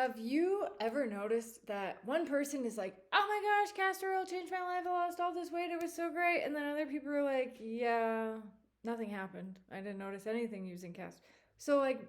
Have you ever noticed that one person is like, oh my gosh, castor oil changed my life. I lost all this weight. It was so great. And then other people are like, yeah, nothing happened. I didn't notice anything using castor. So, like,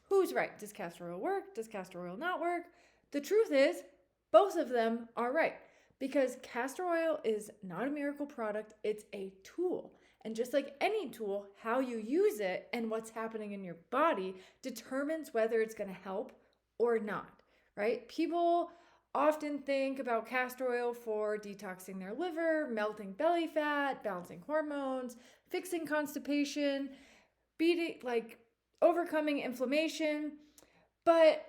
who's right? Does castor oil work? Does castor oil not work? The truth is, both of them are right because castor oil is not a miracle product, it's a tool. And just like any tool, how you use it and what's happening in your body determines whether it's going to help or not, right? People often think about castor oil for detoxing their liver, melting belly fat, balancing hormones, fixing constipation, beating like overcoming inflammation, but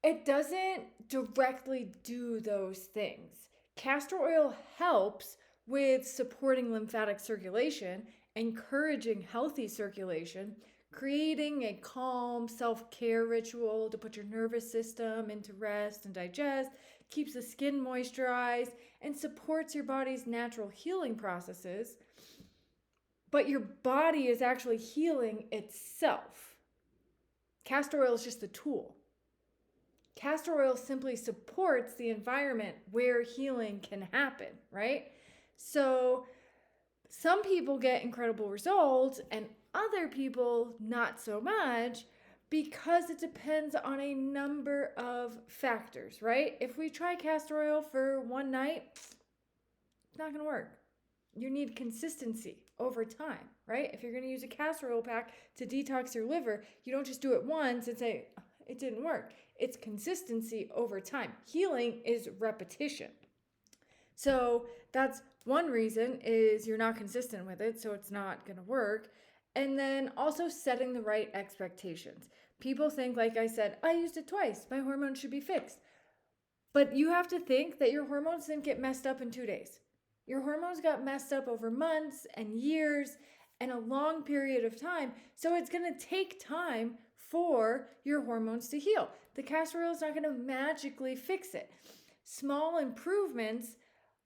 it doesn't directly do those things. Castor oil helps with supporting lymphatic circulation, encouraging healthy circulation, creating a calm self-care ritual to put your nervous system into rest and digest, keeps the skin moisturized, and supports your body's natural healing processes. But your body is actually healing itself. Castor oil is just a tool. Castor oil simply supports the environment where healing can happen, right? So some people get incredible results and other people not so much because it depends on a number of factors, right? If we try castor oil for one night, it's not going to work. You need consistency over time, right? If you're going to use a castor oil pack to detox your liver, you don't just do it once and say, it didn't work. It's consistency over time. Healing is repetition. So that's one reason is you're not consistent with it, so it's not going to work. And then also setting the right expectations. People think, like I said, I used it twice. My hormones should be fixed. But you have to think that your hormones didn't get messed up in 2 days. Your hormones got messed up over months and years and a long period of time. So it's going to take time for your hormones to heal. The castor oil is not going to magically fix it. Small improvements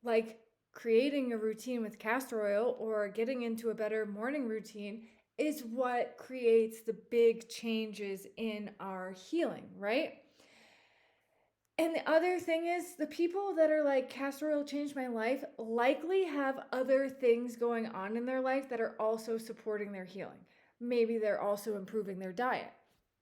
like creating a routine with castor oil or getting into a better morning routine is what creates the big changes in our healing, right? And the other thing is, the people that are like, castor oil changed my life, likely have other things going on in their life that are also supporting their healing. Maybe they're also improving their diet.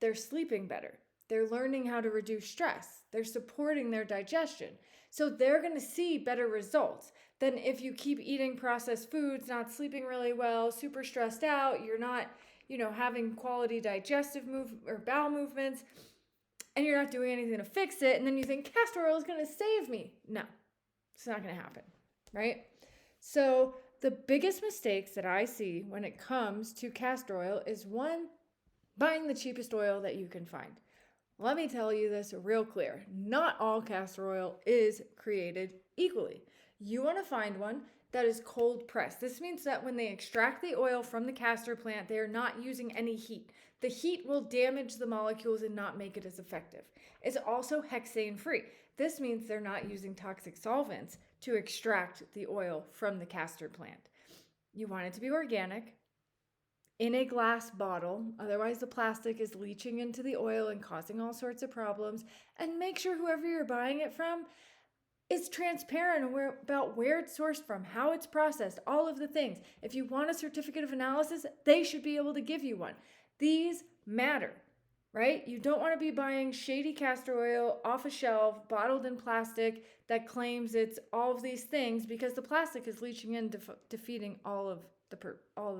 They're sleeping better. They're learning how to reduce stress. They're supporting their digestion. So they're going to see better results than if you keep eating processed foods, not sleeping really well, super stressed out, you're not, having quality digestive or bowel movements, and you're not doing anything to fix it, and then you think castor oil is going to save me. No, it's not going to happen, right? So the biggest mistakes that I see when it comes to castor oil is one, buying the cheapest oil that you can find. Let me tell you this real clear. Not all castor oil is created equally. You want to find one that is cold pressed. This means that when they extract the oil from the castor plant, they are not using any heat. The heat will damage the molecules and not make it as effective. It's also hexane-free. This means they're not using toxic solvents to extract the oil from the castor plant. You want it to be organic, in a glass bottle, otherwise the plastic is leaching into the oil and causing all sorts of problems. And make sure whoever you're buying it from is transparent about where it's sourced from, how it's processed, all of the things. If you want a certificate of analysis, they should be able to give you one. These matter, right? You don't want to be buying shady castor oil off a shelf, bottled in plastic that claims it's all of these things, because the plastic is leaching in, defeating all of the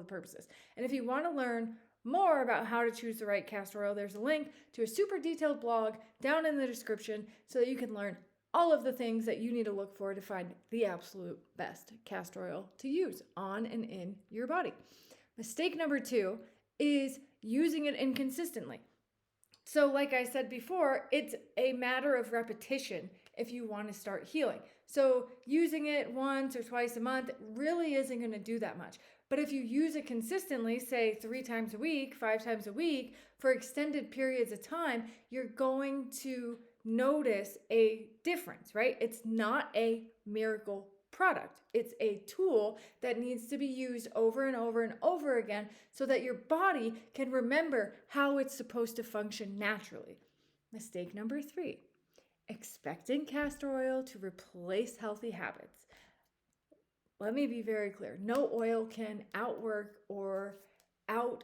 purposes. And if you want to learn more about how to choose the right castor oil, there's a link to a super detailed blog down in the description so that you can learn all of the things that you need to look for to find the absolute best castor oil to use on and in your body. Mistake number 2 is using it inconsistently. So like I said before, it's a matter of repetition if you want to start healing. So using it once or twice a month really isn't going to do that much. But if you use it consistently, say 3 times a week, 5 times a week, for extended periods of time, you're going to notice a difference, right? It's not a miracle product. It's a tool that needs to be used over and over and over again so that your body can remember how it's supposed to function naturally. Mistake number 3, expecting castor oil to replace healthy habits. Let me be very clear. No oil can outwork or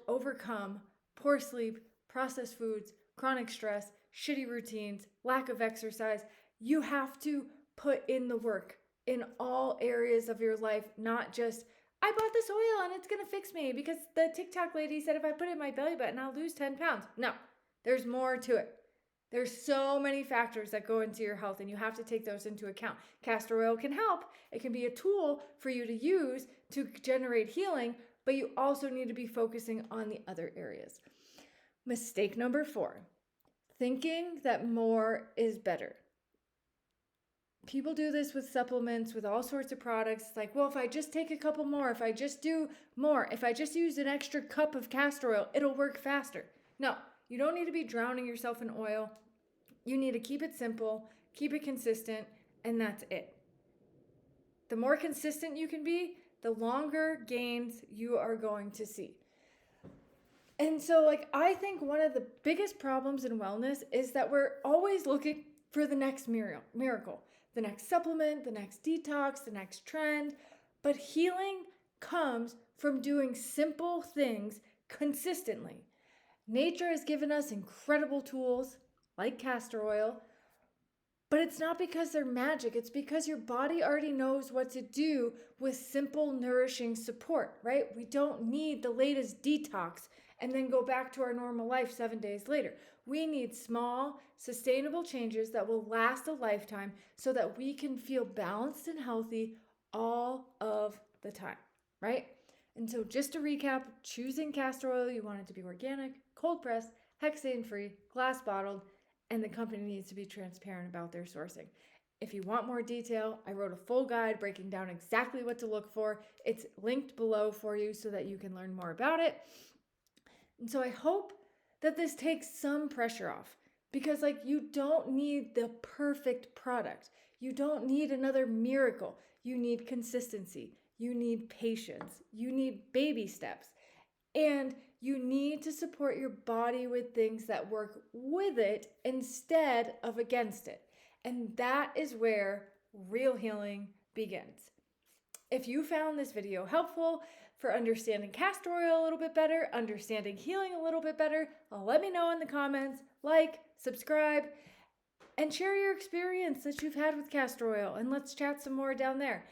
overcome poor sleep, processed foods, chronic stress, shitty routines, lack of exercise. You have to put in the work in all areas of your life, not just, I bought this oil and it's going to fix me because the TikTok lady said if I put it in my belly button, I'll lose 10 pounds. No, there's more to it. There's so many factors that go into your health, and you have to take those into account. Castor oil can help. It can be a tool for you to use to generate healing, but you also need to be focusing on the other areas. Mistake number 4, thinking that more is better. People do this with supplements, with all sorts of products. It's like, well, if I just take a couple more, if I just do more, if I just use an extra cup of castor oil, it'll work faster. No, you don't need to be drowning yourself in oil. You need to keep it simple, keep it consistent, and that's it. The more consistent you can be, the longer gains you are going to see. And so, I think one of the biggest problems in wellness is that we're always looking for the next miracle, the next supplement, the next detox, the next trend. But healing comes from doing simple things consistently. Nature has given us incredible tools like castor oil, but it's not because they're magic. It's because your body already knows what to do with simple, nourishing support, right? We don't need the latest detox and then go back to our normal life 7 days later. We need small, sustainable changes that will last a lifetime so that we can feel balanced and healthy all of the time, right? And so just to recap, choosing castor oil, you want it to be organic, cold pressed, hexane-free, glass bottled, and the company needs to be transparent about their sourcing. If you want more detail, I wrote a full guide breaking down exactly what to look for. It's linked below for you so that you can learn more about it. And so I hope that this takes some pressure off, because you don't need the perfect product. You don't need another miracle. You need consistency. You need patience. You need baby steps. And you need to support your body with things that work with it instead of against it. And that is where real healing begins. If you found this video helpful for understanding castor oil a little bit better, understanding healing a little bit better, let me know in the comments, subscribe, and share your experience that you've had with castor oil, and let's chat some more down there.